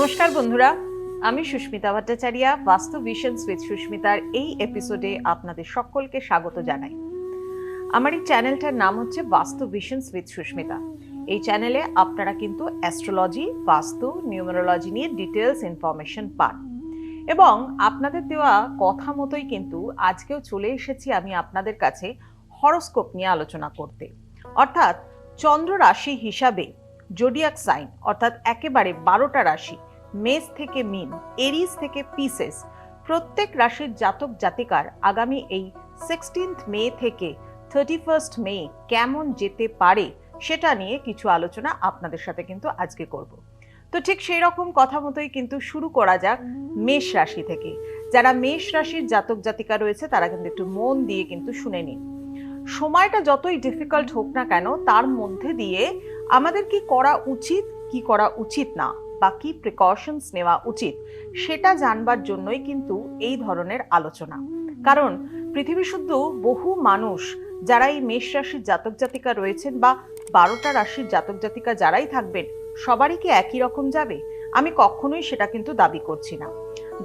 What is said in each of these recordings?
নমস্কার বন্ধুরা, আমি সুস্মিতা ভট্টাচার্য। বাস্তু ভিশনস উইথ সুস্মিতার এই এপিসোডে আপনাদের সকলকে স্বাগত জানাই। আমার এই চ্যানেলটার নাম হচ্ছে বাস্তু ভিশনস উইথ সুস্মিতা। এই চ্যানেলে আপনারা কিন্তু অ্যাস্ট্রোলজি, বাস্তু, নিউমেরোলজি নিয়ে ডিটেলস ইনফরমেশন পান এবং আপনাদের দেওয়া কথা মতোই কিন্তু আজকেও চলে এসেছি আমি আপনাদের কাছে হরোস্কোপ নিয়ে আলোচনা করতে। অর্থাৎ চন্দ্র রাশি হিসাবে জোডিয়াক সাইন অর্থাৎ একেবারে 12টা রাশি, মেষ থেকে মীন, এরিস থেকে পিসেস, প্রত্যেক রাশির জাতক জাতিকার আগামী এই 16 মে থেকে 31 মে কেমন যেতে পারে সেটা নিয়ে কিছু আলোচনা আপনাদের সাথে কিন্তু আজকে করব। তো ঠিক সেই রকম কথা মতোই কিন্তু শুরু করা যাক মেষ রাশি থেকে। যারা মেষ রাশির জাতক জাতিকা রয়েছে তারা কিন্তু একটু মন দিয়ে কিন্তু শুনে নিন। সময়টা যতই ডিফিকাল্ট হোক না কেন, তার মধ্যে দিয়ে আমাদের কি করা উচিত, কি করা উচিত না, বা কি প্রিকশনস নেওয়া উচিত সেটা জানবার জন্যই কিন্তু এই ধরনের আলোচনা। কারণ পৃথিবী শুদ্ধ বহু মানুষ যারা এই মেষ রাশির জাতক জাতিকা রয়েছেন বা 12টা রাশির জাতক জাতিকা যারাই থাকবেন, সবারই কি একই রকম যাবে? আমি কখনোই সেটা কিন্তু দাবি করছি না।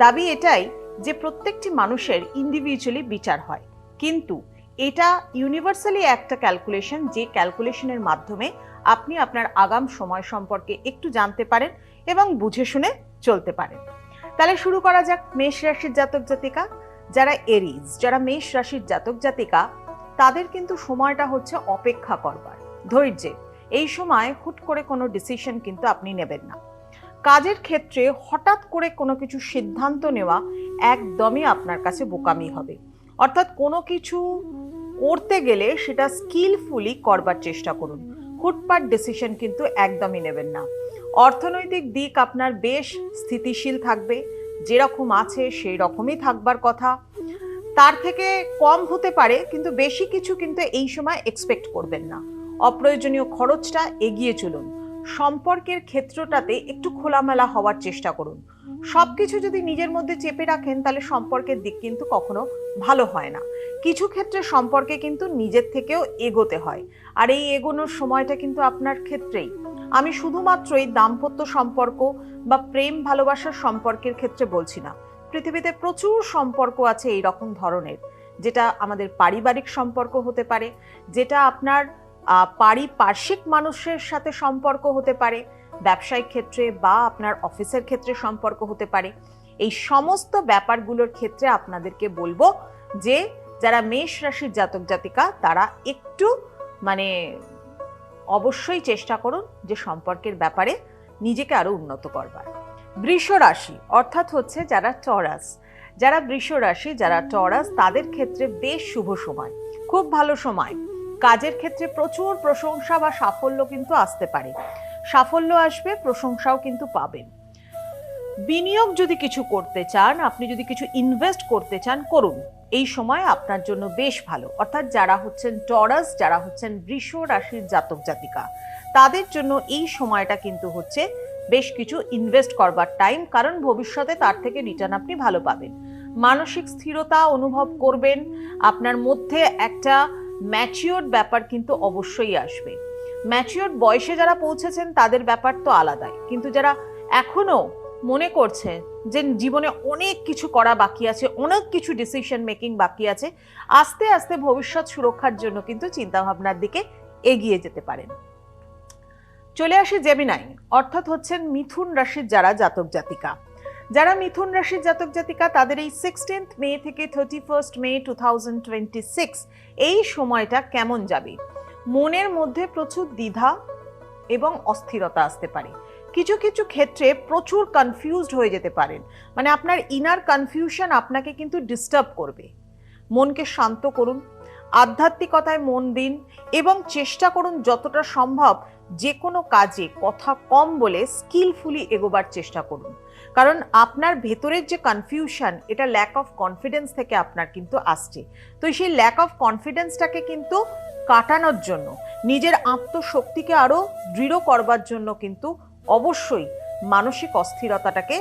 দাবি এটাই যে প্রত্যেকটি মানুষের ইন্ডিভিজুয়ালি বিচার হয়, কিন্তু এটা ইউনিভার্সালি একটা ক্যালকুলেশন, যে ক্যালকুলেশনের মাধ্যমে আপনি আপনার আগাম সময় সম্পর্কে একটু জানতে পারেন এবং বুঝে শুনে চলতে পারেন। তাহলে শুরু করা যাক মেষ রাশির জাতক জাতিকা। যারা এরিজ, যারা মেষ রাশির জাতক জাতিকা, তাদের কিন্তু সময়টা হচ্ছে অপেক্ষা করবার, ধৈর্যের। এই সময় হুট করে কোনো ডিসিশন কিন্তু আপনি নেবেন না। কাজের ক্ষেত্রে হঠাৎ করে কোনো কিছু সিদ্ধান্ত নেওয়া একদমই আপনার কাছে বোকামি হবে। অর্থাৎ কোনো কিছু করতে গেলে সেটা স্কিলফুলি করবার চেষ্টা করুন। হুটপাট ডিসিশন কিন্তু একদমই নেবেন না। অর্থনৈতিক দিক আপনার বেশ স্থিতিশীল থাকবে, যেরকম আছে সেই রকমই থাকবার কথা। তার থেকে কম হতে পারে, কিন্তু বেশি কিছু কিন্তু এই সময় এক্সপেক্ট করবেন না। অপ্রয়োজনীয় খরচটা এগিয়ে চলুন। সম্পর্কের ক্ষেত্রটাতে একটু খোলামেলা হওয়ার চেষ্টা করুন। সবকিছু যদি নিজের মধ্যে চেপে রাখেন তাহলে সম্পর্কের দিক কিন্তু কখনো ভালো হয় না। কিছু ক্ষেত্রে সম্পর্কে কিন্তু নিজের থেকেও এগোতে হয়, আর এই এগোনোর সময়টা কিন্তু আপনার ক্ষেত্রেই। আমি শুধুমাত্রই দাম্পত্য সম্পর্ক বা প্রেম ভালোবাসার সম্পর্কের ক্ষেত্রে বলছি না। পৃথিবীতে প্রচুর সম্পর্ক আছে এই রকম ধরনের, যেটা আমাদের পারিবারিক সম্পর্ক হতে পারে, যেটা আপনার পারিপার্শ্বিক মানুষের সাথে সম্পর্ক হতে পারে, ব্যবসায়িক ক্ষেত্রে বা আপনার অফিসের ক্ষেত্রে সম্পর্ক হতে পারে। এই সমস্ত ব্যাপারগুলোর ক্ষেত্রে আপনাদেরকে বলবো যে যারা মেষ রাশির জাতক জাতিকা তারা একটু অবশ্যই চেষ্টা করুন যে সম্পর্কের ব্যাপারে নিজেকে আরো উন্নত করবার। বৃষ রাশি অর্থাৎ হচ্ছে যারা টরাস, যারা বৃষ রাশি, যারা টরাস, তাদের ক্ষেত্রে বেশ শুভ সময়, খুব ভালো সময়। কাজের ক্ষেত্রে প্রচুর প্রশংসা বা সাফল্য কিন্তু আসতে পারে। সাফল্য আসবে, প্রশংসাও কিন্তু পাবেন। বিনিয়োগ যদি কিছু করতে চান, আপনি যদি কিছু ইনভেস্ট করতে চান, করুন। এই সময় আপনার জন্য বেশ ভালো। অর্থাৎ যারা হচ্ছেন টরাস, যারা হচ্ছেন বৃষ রাশির জাতক জাতিকা, তাদের জন্য এই সময়টা কিন্তু হচ্ছে বেশ কিছু ইনভেস্ট করবার টাইম, কারণ ভবিষ্যতে তার থেকে রিটার্ন আপনি ভালো পাবেন। মানসিক স্থিরতা অনুভব করবেন। আপনার মধ্যে একটা ম্যাচিওর ব্যাপার কিন্তু অবশ্যই আসবে। ম্যাচিওর বয়সে যারা পৌঁছেছেন তাদের ব্যাপার তো আলাদাই, কিন্তু যারা এখনো মনে করছে যে জীবনে অনেক কিছু করা বাকি আছে, অনেক কিছু ডিসিশন মেকিং বাকি আছে, আস্তে আস্তে ভবিষ্যৎ সুরক্ষার জন্য কিন্তু চিন্তাভাবনার দিকে এগিয়ে যেতে পারেন। চলে আসি জেমিনাই, অর্থাৎ হচ্ছেন মিথুন রাশির যারা জাতক জাতিকা। যারা মিথুন রাশির জাতক জাতিকা তাদের এই 16 মে থেকে 31 মে 2026 এই সময়টা কেমন যাবে? মনের মধ্যে প্রচুর দ্বিধা এবং অস্থিরতা আসতে পারে। কিছু কিছু ক্ষেত্রে প্রচুর কনফিউজড হয়ে যেতে পারেন। আপনার ইনার কনফিউশন আপনাকে কিন্তু ডিস্টার্ব করবে। মনকে শান্ত করুন, আধ্যাত্মিকতায় মন দিন এবং চেষ্টা করুন যতটা সম্ভব যে কোনো কাজে কথা কম বলে স্কিলফুলি এগোবার চেষ্টা করুন। কারণ আপনার ভেতরের যে কনফিউশন, এটা ল্যাক অফ কনফিডেন্স থেকে আপনার কিন্তু আসছে। তো সেই ল্যাক অফ কনফিডেন্সটাকে কিন্তু কাটানোর জন্য, নিজের আত্মশক্তিকে আরো দৃঢ় করবার জন্য কিন্তু অবশ্যই মানসিক অস্থিরতাটাকে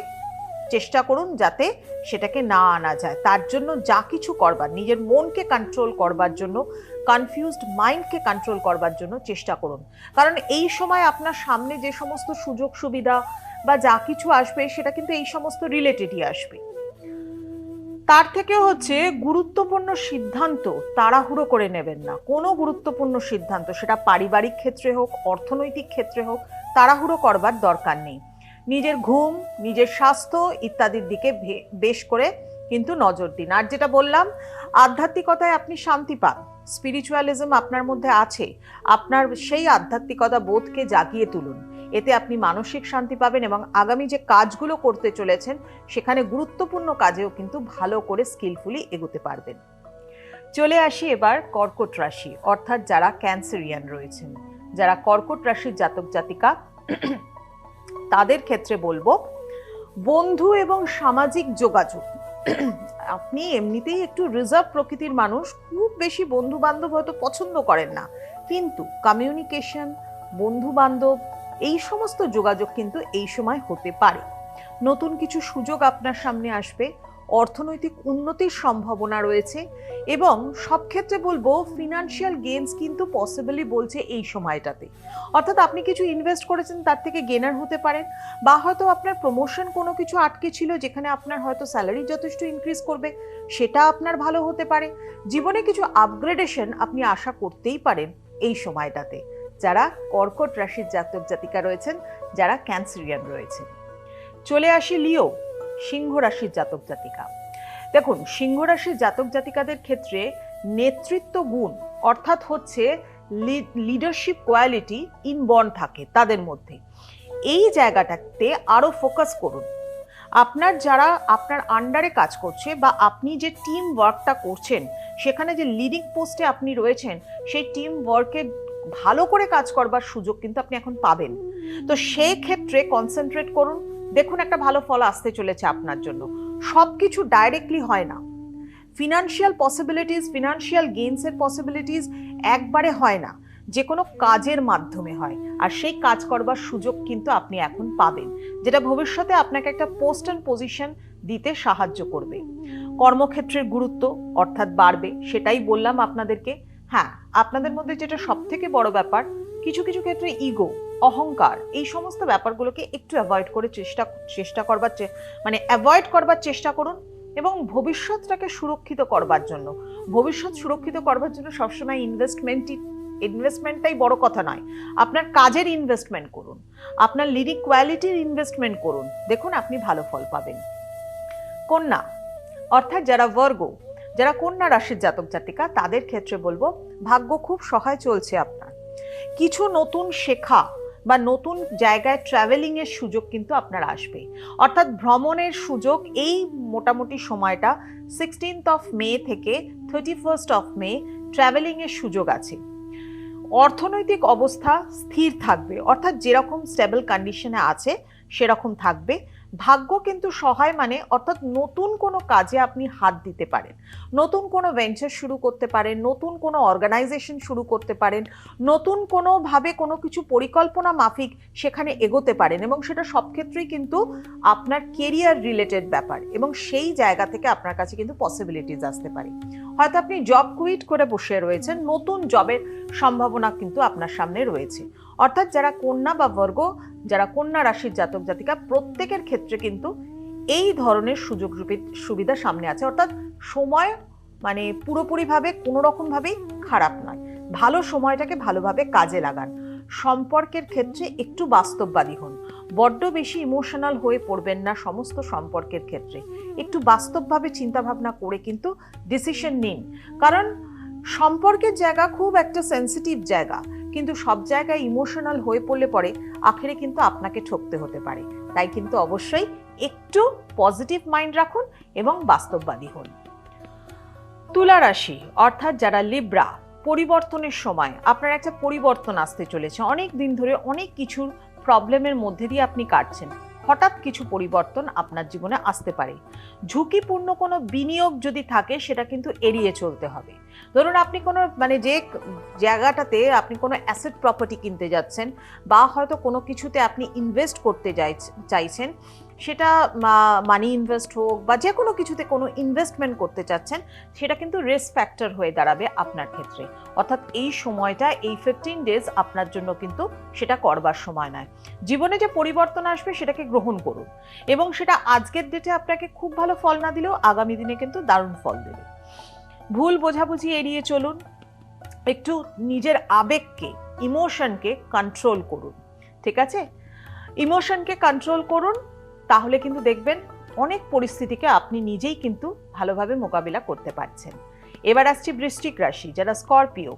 চেষ্টা করুন যাতে সেটাকে না আনা যায়। তার জন্য যা কিছু করবার, নিজের মনকে কন্ট্রোল করবার জন্য, কনফিউজড মাইন্ডকে কন্ট্রোল করবার জন্য চেষ্টা করুন। কারণ এই সময় আপনার সামনে যে সমস্ত সুযোগ সুবিধা বা যা কিছু আসবে সেটা কিন্তু এই সমস্ত রিলেটেডই আসবে। তার থেকে হচ্ছে গুরুত্বপূর্ণ সিদ্ধান্ত তাড়াহুড়ো করে নেবেন না। কোনো গুরুত্বপূর্ণ সিদ্ধান্ত, সেটা পারিবারিক ক্ষেত্রে হোক, অর্থনৈতিক ক্ষেত্রে হোক, তাড়াহুড়ো করবার দরকার নেই। নিজের ঘুম, নিজের স্বাস্থ্য ইত্যাদির দিকে বেশ করে কিন্তু নজর দিন। আর যেটা বললাম, আধ্যাত্মিকতায় আপনি শান্তি পান, স্পিরিচুয়ালিজম আপনার মধ্যে আছে, আপনার সেই আধ্যাত্মিকতা বোধকে জাগিয়ে তুলুন। এতে আপনি মানসিক শান্তি পাবেন এবং আগামী যে কাজগুলো করতে চলেছেন সেখানে গুরুত্বপূর্ণ কাজেও কিন্তু ভালো করে স্কিলফুলি এগোতে পারবেন। চলে আসি এবার কর্কট রাশি, অর্থাৎ যারা ক্যান্সারিয়ান রয়েছেন, যারা কর্কট রাশির জাতক জাতিকা, তাদের ক্ষেত্রে বলবো বন্ধু এবং সামাজিক যোগাযোগ। আপনি এমনিতেই একটু রিজার্ভ প্রকৃতির মানুষ, খুব বেশি বন্ধু বান্ধব হয়তো পছন্দ করেন না, কিন্তু কমিউনিকেশন, বন্ধু বান্ধব, এই সমস্ত যোগাযোগ কিন্তু এই সময় হতে পারে। নতুন কিছু সুযোগ আপনার সামনে আসবে, অর্থনৈতিক উন্নতির সম্ভাবনা রয়েছে এবং সব ক্ষেত্রে বলবো ফিনান্সিয়াল গেইনস কিন্তু পসিবলি বলছে এই সময়টাতে। অর্থাৎ আপনি কিছু ইনভেস্ট করেছেন, তার থেকে গেনার হতে পারেন, বা হয়তো আপনার প্রমোশন কোনো কিছু আটকে ছিল যেখানে আপনার হয়তো স্যালারি যথেষ্ট ইনক্রিজ করবে, সেটা আপনার ভালো হতে পারে। জীবনে কিছু আপগ্রেডেশন আপনি আশা করতেই পারেন এই সময়টাতে, যারা কর্কট রাশির জাতক জাতিকা রয়েছেন, যারা ক্যান্সারিয়ান রয়েছেন। চলে আসি লিও, সিংহ রাশির জাতক জাতিকা। দেখুন, সিংহ রাশির জাতক জাতিকাদের ক্ষেত্রে নেতৃত্ব গুণ, অর্থাৎ হচ্ছে লিডারশিপ কোয়ালিটি ইনবর্ন থাকে তাদের মধ্যে। এই জায়গাটাতে আরো ফোকাস করুন। আপনার যারা আপনার আন্ডারে কাজ করছে বা আপনি যে টিম ওয়ার্কটা করছেন, সেখানে যে লিডিং পোস্টে আপনি রয়েছেন, সেই টিম ওয়ার্কে ভালো করে কাজ করবার সুযোগ কিন্তু আপনি এখন পাবেন। তো সেই ক্ষেত্রে কনসেন্ট্রেট করুন, দেখুন একটা ভালো ফল আসতে চলেছে আপনার জন্য। সবকিছু ডাইরেক্টলি হয় না, ফিনান্সিয়াল পসিবিলিটিস, ফিনান্সিয়াল গেইনসের পসিবিলিটিস একবারে হয় না, যে কোনো কাজের মাধ্যমে হয়। আর সেই কাজ করবার সুযোগ কিন্তু আপনি এখন পাবেন, যেটা ভবিষ্যতে আপনাকে একটা পোস্ট অ্যান্ড পজিশন দিতে সাহায্য করবে। কর্মক্ষেত্রের গুরুত্ব অর্থাৎ বাড়বে, সেটাই বললাম আপনাদেরকে। হ্যাঁ, আপনাদের মধ্যে যেটা সব থেকে বড় ব্যাপার, কিছু কিছু ক্ষেত্রে ইগো, অহংকার, এই সমস্ত ব্যাপারগুলোকে একটু অ্যাভয়েড করবার চেষ্টা করুন এবং ভবিষ্যৎটাকে সুরক্ষিত করবার জন্য, ভবিষ্যৎ সুরক্ষিত করবার জন্য সবসময় ইনভেস্টমেন্টটাই বড় কথা নয়, আপনার কাজের ইনভেস্টমেন্ট করুন, আপনার লিডিং কোয়ালিটির ইনভেস্টমেন্ট করুন, দেখুন আপনি ভালো ফল পাবেন। কন্যা, অর্থাৎ যারা ভার্গো, যারা কন্যা রাশির জাতক জাতিকা, তাদের ক্ষেত্রে বলবো ভাগ্য খুব সহায় চলছে আপনার। কিছু নতুন শেখা বা নতুন জায়গায় ট্রাভেলিং এর সুযোগ কিন্তু আপনার আসবে, অর্থাৎ ভ্রমণের সুযোগ এই মোটামুটি সময়টা 16 মে থেকে 31 মে ট্রাভেলিং এর সুযোগ আছে। অর্থনৈতিক অবস্থা স্থির থাকবে, অর্থাৎ যেরকম স্টেবল কন্ডিশনে আছে সেরকম থাকবে। ভাগ্য কিন্তু সহায়, মানে অর্থাৎ নতুন কোনো কাজে আপনি হাত দিতে পারেন, নতুন কোনো ভেঞ্চার শুরু করতে পারেন, নতুন কোনো অর্গানাইজেশন শুরু করতে পারেন, নতুন কোনোভাবে কোনো কিছু পরিকল্পনা মাফিক সেখানে এগোতে পারেন, এবং সেটা সব ক্ষেত্রেই কিন্তু আপনার কেরিয়ার রিলেটেড ব্যাপার, এবং সেই জায়গা থেকে আপনার কাছে কিন্তু পসিবিলিটিস আসতে পারে। হয়তো আপনি জব কুইট করে বসে রয়েছেন, নতুন জবের সম্ভাবনা কিন্তু আপনার সামনে রয়েছে। অর্থাৎ যারা কন্যা বা বর্গ, যারা কন্যা রাশির জাতক জাতিকা, প্রত্যেকের ক্ষেত্রে কিন্তু এই ধরনের সুযোগ সুবিধা সামনে আছে। অর্থাৎ সময় মানে পুরোপুরিভাবে কোনো রকম ভাবেই খারাপ নয়, ভালো সময়টাকে ভালোভাবে কাজে লাগান। সম্পর্কের ক্ষেত্রে একটু বাস্তববাদী হন, বড্ড বেশি ইমোশনাল হয়ে পড়বেন না সমস্ত সম্পর্কের ক্ষেত্রে, একটু বাস্তবভাবে চিন্তা ভাবনা করে কিন্তু ডিসিশন নিন। কারণ সম্পর্কের জায়গা খুব একটা সেন্সিটিভ জায়গা, কিন্তু সব জায়গায় ইমোশনাল হয়ে পড়লে পরে আখেরে কিন্তু আপনাকে ঠকতে হতে পারে। তাই কিন্তু অবশ্যই একটু পজিটিভ মাইন্ড রাখুন এবং বাস্তববাদী হন। তুলা রাশি, অর্থাৎ যারা লিব্রা, পরিবর্তনের সময় আপনার একটা পরিবর্তন আসতে চলেছে। অনেক দিন ধরে অনেক কিছুর প্রবলেমের মধ্যে দিয়ে আপনি কাটছেন, হঠাৎ কিছু পরিবর্তন আপনার জীবনে আসতে পারে। ঝুঁকিপূর্ণ কোনো বিনিয়োগ যদি থাকে সেটা কিন্তু এড়িয়ে চলতে হবে। ধরুন আপনি কোনো যে জায়গাটাতে আপনি কোনো অ্যাসেট প্রপার্টি কিনতে যাচ্ছেন বা হয়তো কোনো কিছুতে আপনি ইনভেস্ট করতে চাইছেন, সেটা মানি ইনভেস্ট হোক বা যে কোনো কিছুতে কোনো ইনভেস্টমেন্ট করতে চাচ্ছেন, সেটা কিন্তু রিস্ক ফ্যাক্টর হয়ে দাঁড়াবে আপনার ক্ষেত্রে। অর্থাৎ এই সময়টা, এই 15 ডেজ আপনার জন্য কিন্তু সেটা করবার সময় নয়। জীবনে যে পরিবর্তন আসবে সেটাকে গ্রহণ করুন, এবং সেটা আজকের ডেটে আপনাকে খুব ভালো ফল না দিলেও আগামী দিনে কিন্তু দারুণ ফল দেবে। ভুল বোঝাবুঝি এড়িয়ে চলুন, একটু নিজের আবেগকে, ইমোশনকে কন্ট্রোল করুন, ঠিক আছে? ইমোশনকে কন্ট্রোল করুন, তাহলে কিন্তু দেখবেন অনেক পরিস্থিতিকে আপনি নিজেই কিন্তু ভালোভাবে মোকাবিলা করতে পারছেন। এবার আসছি বৃশ্চিক রাশি, যারা স্করপিও।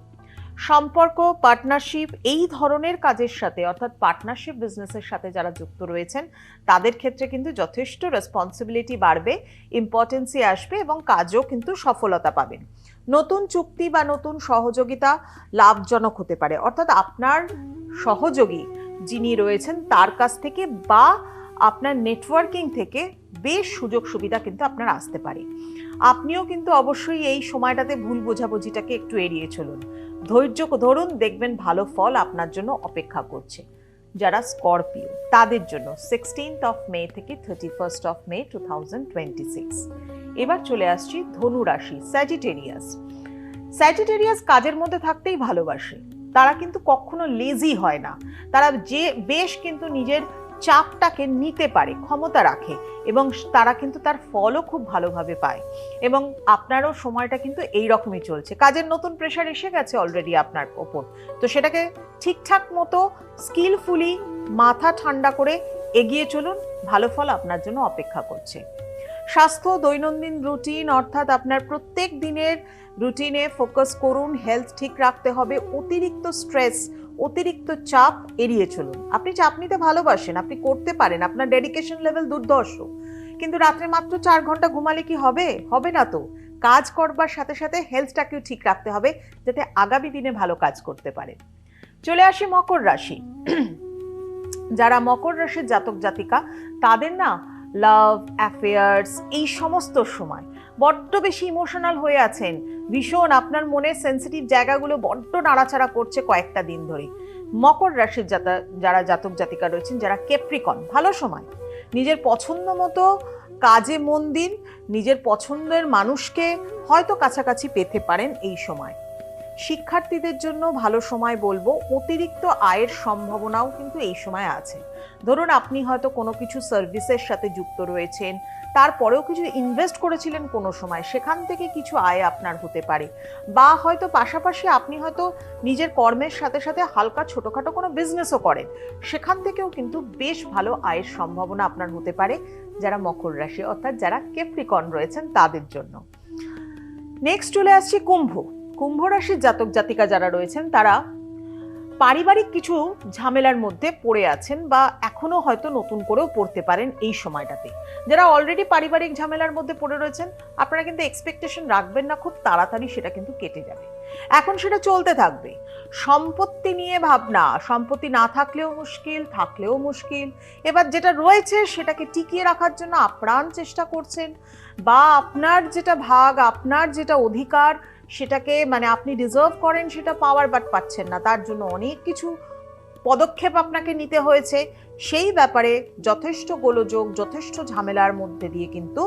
সম্পর্ক, পার্টনারশিপ, এই ধরনের কাজের সাথে, অর্থাৎ পার্টনারশিপ বিজনেসের সাথে যারা যুক্ত রয়েছেন, তাদের ক্ষেত্রে কিন্তু যথেষ্ট রেসপন্সিবিলিটি বাড়বে, ইম্পর্টেন্সি আসবে এবং কাজও কিন্তু সফলতা পাবেন। নতুন চুক্তি বা নতুন সহযোগিতা লাভজনক হতে পারে, অর্থাৎ আপনার সহযোগী যিনি রয়েছেন তার কাছ থেকে বা আপনার নেটওয়ার্কিং থেকে বেশ সুযোগ সুবিধা কিন্তু আপনার আসতে পারে। আপনিও কিন্তু অবশ্যই এই সময়টাতে ভুল বোঝাবুঝিটাকে একটু এড়িয়ে চলুন, ধৈর্য ধরুন, দেখবেন ভালো ফল আপনার জন্য অপেক্ষা করছে। যারা স্করপিও, তাদের জন্য 16 মে থেকে 31 মে 2026। এবার চলে আসছি ধনু রাশি, স্যাজিটেরিয়াস। স্যাজিটেরিয়াস কাজের মধ্যে থাকতেই ভালোবাসে, তারা কিন্তু কখনো লেজি হয় না, তারা যে বেশ কিন্তু নিজের চাপটাকে নিতে পারে, ক্ষমতা রাখে, এবং তারা কিন্তু তার ফলও খুব ভালোভাবে পায়। এবং আপনারও সময়টা কিন্তু এই রকমই চলছে, কাজের নতুন প্রেশার এসে গেছে অলরেডি আপনার ওপর, তো সেটাকে ঠিকঠাক মতো স্কিলফুলি মাথা ঠান্ডা করে এগিয়ে চলুন, ভালো ফল আপনার জন্য অপেক্ষা করছে। স্বাস্থ্য, দৈনন্দিন রুটিন, অর্থাৎ আপনার প্রত্যেক দিনের রুটিনে ফোকাস করুন, হেলথ ঠিক রাখতে হবে, অতিরিক্ত স্ট্রেস, অতিরিক্ত চাপ এড়িয়ে চলুন। আপনি চাপ নিতে ভালোবাসেন, আপনি করতে পারেন, আপনার ডেডিকেশন লেভেল দুর্ধর্ষ, কিন্তু রাত্রে মাত্র 4 ঘন্টা ঘুমালে কি হবে? হবে না তো। কাজ করবার সাথে সাথে হেলথটাকেও ঠিক রাখতে হবে, যাতে আগামী দিনে ভালো কাজ করতে পারে। চলে আসি মকর রাশি। যারা মকর রাশির জাতক জাতিকা, তাদের না লাভ, অ্যাফেয়ার্স, এই সমস্ত সময় বড্ড বেশি ইমোশনাল হয়ে আছেন, ভীষণ আপনার মনের সেন্সিটিভ জায়গাগুলো বড্ড নাড়াচাড়া করছে কয়েকটা দিন ধরে। মকর রাশির যারা জাতক জাতিকা রয়েছেন, যারা ক্যাপ্রিকন, ভালো সময়, নিজের পছন্দ মতো কাজে মন দিন, নিজের পছন্দের মানুষকে হয়তো কাছাকাছি পেতে পারেন এই সময়। শিক্ষার্থীদের জন্য ভালো সময় বলবো, অতিরিক্ত আয়ের সম্ভাবনাও কিন্তু এই সময় আছে। ধরুন আপনি হয়তো কোনো কিছু সার্ভিসের সাথে যুক্ত রয়েছেন, তারপরেও কিছু ইনভেস্ট করেছিলেন কোনো সময়, সেখান থেকে কিছু আয় আপনার হতে পারে, বা হয়তো পাশাপাশি আপনি হয়তো নিজের কর্মের সাথে সাথে হালকা ছোটোখাটো কোনো বিজনেসও করেন, সেখান থেকেও কিন্তু বেশ ভালো আয়ের সম্ভাবনা আপনার হতে পারে, যারা মকর রাশি অর্থাৎ যারা ক্যাপ্রিকন রয়েছেন তাদের জন্য। নেক্সট চলে আসছি কুম্ভ। কুম্ভ রাশির জাতক জাতিকা যারা রয়েছেন, তারা পারিবারিক কিছু ঝামেলার মধ্যে পড়ে আছেন, বা এখনো হয়তো নতুন করেও পড়তে পারেন এই সময়টাতে। যারা অলরেডি পারিবারিক ঝামেলার মধ্যে পড়ে রয়েছেন, আপনারা কিন্তু এক্সপেকটেশন রাখবেন না, খুব তাড়াতাড়ি সেটা কিন্তু কেটে যাবে, এখন সেটা চলতে থাকবে। সম্পত্তি নিয়ে ভাবনা, সম্পত্তি না থাকলেও মুশকিল, থাকলেও মুশকিল, এবার যেটা রয়েছে সেটাকে টিকিয়ে রাখার জন্য আপ্রাণ চেষ্টা করছেন, বা আপনার যেটা ভাগ, আপনার যেটা অধিকার, সেটাকে মানে আপনি ডিজার্ভ করেন সেটা পাওয়ার, বাট পাচ্ছেন না, তার জন্য অনেক কিছু পদক্ষেপ আপনাকে নিতে হয়েছে। সেই ব্যাপারে যথেষ্ট গোলযোগ, যথেষ্ট ঝামেলার মধ্যে দিয়ে কিন্তু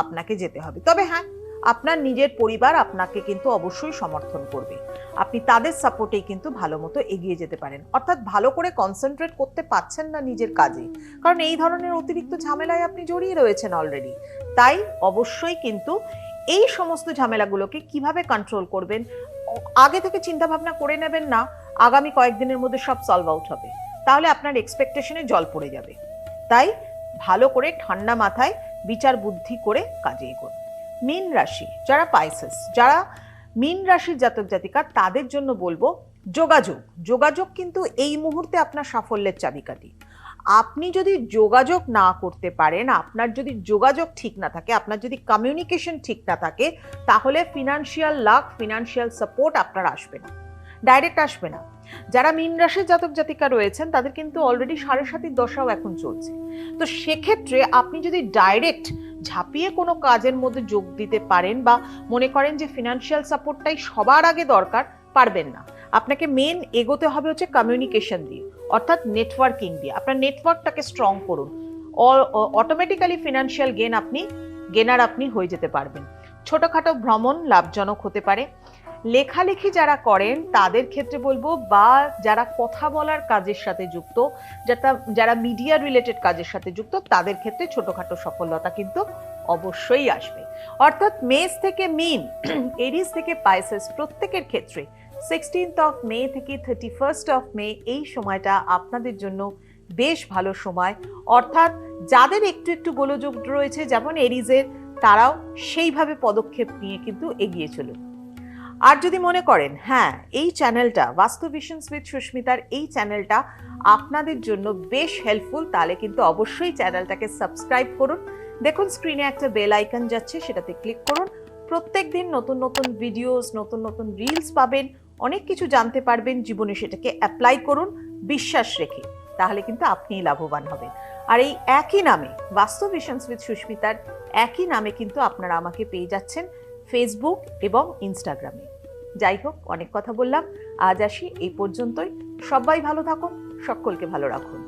আপনাকে যেতে হবে। তবে হ্যাঁ, আপনার নিজের পরিবার আপনাকে কিন্তু অবশ্যই সমর্থন করবে, আপনি তাদের সাপোর্টেই কিন্তু ভালো মতো এগিয়ে যেতে পারেন। অর্থাৎ ভালো করে কনসেন্ট্রেট করতে পারছেন না নিজের কাজে, কারণ এই ধরনের অতিরিক্ত ঝামেলায় আপনি জড়িয়ে রয়েছেন অলরেডি। তাই অবশ্যই কিন্তু এই সমস্ত ঝামেলাগুলোকে কিভাবে কন্ট্রোল করবেন আগে থেকে চিন্তা ভাবনা করে নেবেন না, আগামী কয়েকদিনের মধ্যে সব সলভ আউট হবে, তাহলে আপনার এক্সপেকটেশনে জল পড়ে যাবে। তাই ভালো করে ঠান্ডা মাথায় বিচার বুদ্ধি করে কাজে এগোন। মীন রাশি, যারা পাইসেস, যারা মীন রাশির জাতক জাতিকা, তাদের জন্য বলবো যোগাযোগ কিন্তু এই মুহূর্তে আপনার সাফল্যের চাবিকাঠি। আপনি যদি যোগাযোগ না করতে পারেন, আপনার যদি যোগাযোগ ঠিক না থাকে, আপনার যদি কমিউনিকেশন ঠিক না থাকে, তাহলে ফিনান্সিয়াল লাক, ফিনান্সিয়াল সাপোর্ট আপনার আসবে না, ডাইরেক্ট আসবে না। যারা মীন রাশির জাতক জাতিকা রয়েছেন, তাদের কিন্তু অলরেডি 7.5 দশাও এখন চলছে, তো সেক্ষেত্রে আপনি যদি ডাইরেক্ট ঝাঁপিয়ে কোনো কাজের মধ্যে যোগ দিতে পারেন, বা মনে করেন যে ফিনান্সিয়াল সাপোর্টটাই সবার আগে দরকার, পারবেন না। আপনাকে মেন এগোতে হবে হচ্ছে কমিউনিকেশন দিয়ে, অর্থাৎ নেটওয়ার্কিং দিয়ে। আপনার নেটওয়ার্কটাকে স্ট্রং করুন, অটোমেটিক্যালি ফিনান্সিয়াল গেনার আপনি হয়ে যেতে পারবেন। ছোটখাটো ভ্রমণ লাভজনক হতে পারে। লেখালেখি যারা করেন তাদের ক্ষেত্রে বলবো, বা যারা কথা বলার কাজের সাথে যুক্ত, যারা মিডিয়া রিলেটেড কাজের সাথে যুক্ত, তাদের ক্ষেত্রে ছোটখাটো সফলতা কিন্তু অবশ্যই আসবে। অর্থাৎ মেষ থেকে মিন, এরিস থেকে পাইসেস প্রত্যেকের ক্ষেত্রে 16th মে থেকে 31st মে এই সময়টা আপনাদের জন্য বেশ ভালো সময়। অর্থাৎ যাদের একটু একটু গোলযোগ রয়েছে যেমন এরিজের, তারাও সেইভাবে পদক্ষেপ নিয়ে কিন্তু এগিয়ে চলুন। আর যদি মনে করেন হ্যাঁ এই চ্যানেলটা বাস্তু ভিশনস উইথ সুস্মিতার এই চ্যানেলটা আপনাদের জন্য বেশ হেল্পফুল, তাহলে কিন্তু অবশ্যই চ্যানেলটাকে সাবস্ক্রাইব করুন। দেখুন স্ক্রিনে একটা বেল আইকন যাচ্ছে, সেটাতে ক্লিক করুন। প্রত্যেকদিন নতুন নতুন ভিডিওস, নতুন নতুন রিলস পাবেন, অনেক কিছু জানতে পারবেন। জীবনে সেটাকে অ্যাপ্লাই করুন বিশ্বাস রেখে, তাহলে কিন্তু আপনিই লাভবান হবেন। আর এই একই নামে বাস্তু ভিশনস উইথ সুস্মিতার একই নামে কিন্তু আপনারা আমাকে পেয়ে যাচ্ছেন ফেসবুক এবং ইনস্টাগ্রামে। যাই হোক, অনেক কথা বললাম, আজ আসি এই পর্যন্তই। সবাই ভালো থাকুন, সকলকে ভালো রাখুন।